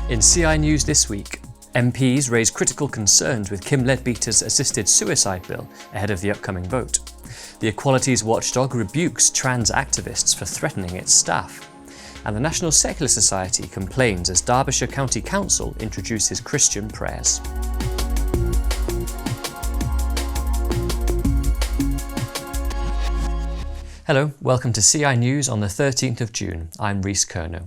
In CI News this week, MPs raise critical concerns with Kim Leadbeater's assisted suicide bill ahead of the upcoming vote. The equalities watchdog rebukes trans activists for threatening its staff. And the National Secular Society complains as Derbyshire County Council introduces Christian prayers. Hello, welcome to CI News on the 13th of June. I'm Rhys Curnow.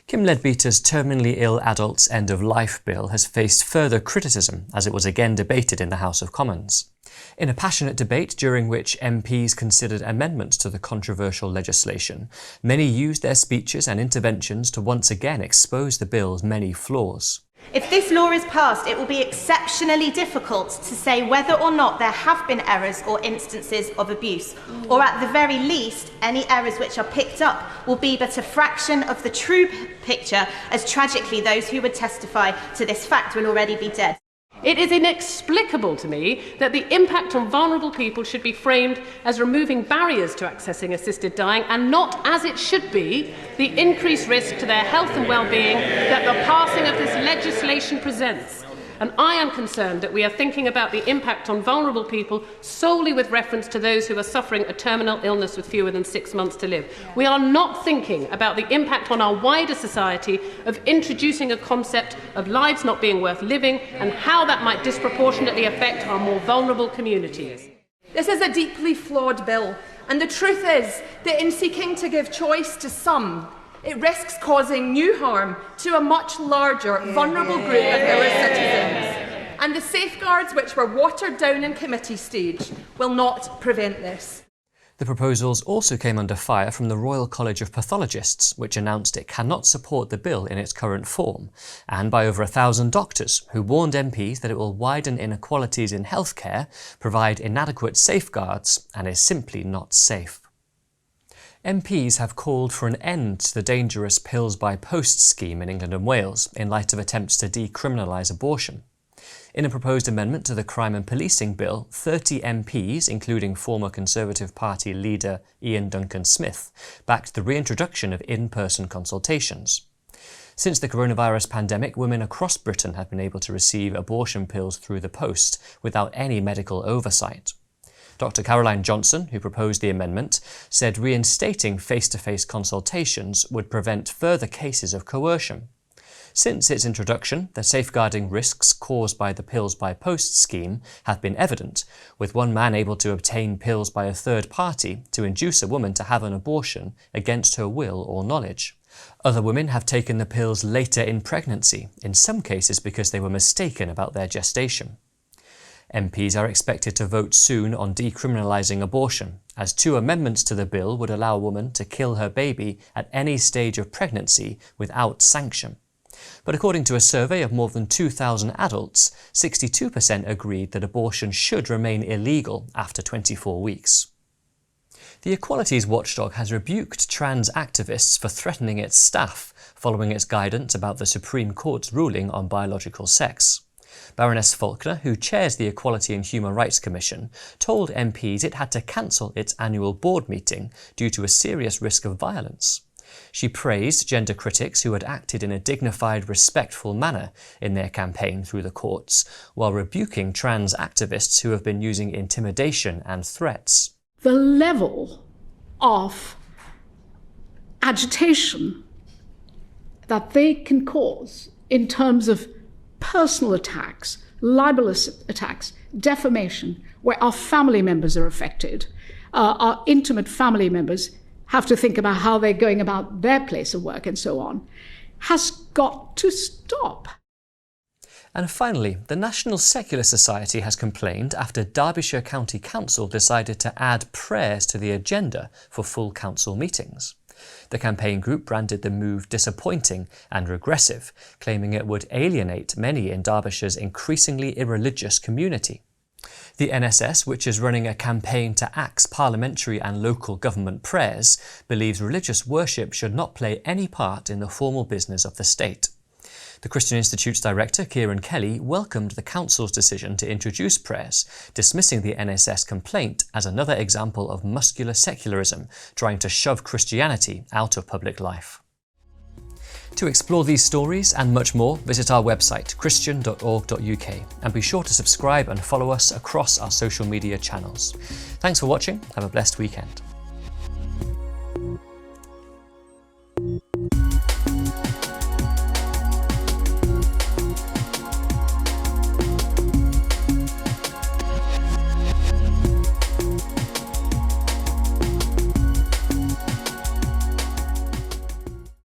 Kim Leadbeater's terminally ill adults end of life bill has faced further criticism as it was again debated in the House of Commons. In a passionate debate during which MPs considered amendments to the controversial legislation, many used their speeches and interventions to once again expose the bill's many flaws. If this law is passed, it will be exceptionally difficult to say whether or not there have been errors or instances of abuse, or at the very least, any errors which are picked up will be but a fraction of the true picture, as tragically those who would testify to this fact will already be dead. It is inexplicable to me that the impact on vulnerable people should be framed as removing barriers to accessing assisted dying and not, as it should be, the increased risk to their health and well-being that the passing of this legislation presents. And I am concerned that we are thinking about the impact on vulnerable people solely with reference to those who are suffering a terminal illness with fewer than 6 months to live. We are not thinking about the impact on our wider society of introducing a concept of lives not being worth living and how that might disproportionately affect our more vulnerable communities. This is a deeply flawed bill, and the truth is that in seeking to give choice to some, it risks causing new harm to a much larger, vulnerable group of our citizens. And the safeguards which were watered down in committee stage will not prevent this. The proposals also came under fire from the Royal College of Pathologists, which announced it cannot support the bill in its current form, and by over 1,000 doctors, who warned MPs that it will widen inequalities in healthcare, provide inadequate safeguards, and is simply not safe. MPs have called for an end to the dangerous pills by post scheme in England and Wales in light of attempts to decriminalise abortion. In a proposed amendment to the Crime and Policing Bill, 30 MPs, including former Conservative Party leader Ian Duncan Smith, backed the reintroduction of in-person consultations. Since the coronavirus pandemic, women across Britain have been able to receive abortion pills through the post without any medical oversight. Dr. Caroline Johnson, who proposed the amendment, said reinstating face-to-face consultations would prevent further cases of coercion. Since its introduction, the safeguarding risks caused by the pills by post scheme have been evident, with one man able to obtain pills by a third party to induce a woman to have an abortion against her will or knowledge. Other women have taken the pills later in pregnancy, in some cases because they were mistaken about their gestation. MPs are expected to vote soon on decriminalising abortion, as 2 amendments to the bill would allow a woman to kill her baby at any stage of pregnancy without sanction. But according to a survey of more than 2,000 adults, 62% agreed that abortion should remain illegal after 24 weeks. The equalities watchdog has rebuked trans activists for threatening its staff following its guidance about the Supreme Court's ruling on biological sex. Baroness Faulkner, who chairs the Equality and Human Rights Commission, told MPs it had to cancel its annual board meeting due to a serious risk of violence. She praised gender critics who had acted in a dignified, respectful manner in their campaign through the courts, while rebuking trans activists who have been using intimidation and threats. The level of agitation that they can cause in terms of personal attacks, libelous attacks, defamation, where our family members are affected, our intimate family members have to think about how they're going about their place of work and so on, has got to stop. And finally, the National Secular Society has complained after Derbyshire County Council decided to add prayers to the agenda for full council meetings. The campaign group branded the move disappointing and regressive, claiming it would alienate many in Derbyshire's increasingly irreligious community. The NSS, which is running a campaign to axe parliamentary and local government prayers, believes religious worship should not play any part in the formal business of the state. The Christian Institute's director, Kieran Kelly, welcomed the council's decision to introduce prayers, dismissing the NSS complaint as another example of muscular secularism trying to shove Christianity out of public life. To explore these stories and much more, visit our website christian.org.uk and be sure to subscribe and follow us across our social media channels. Thanks for watching, have a blessed weekend.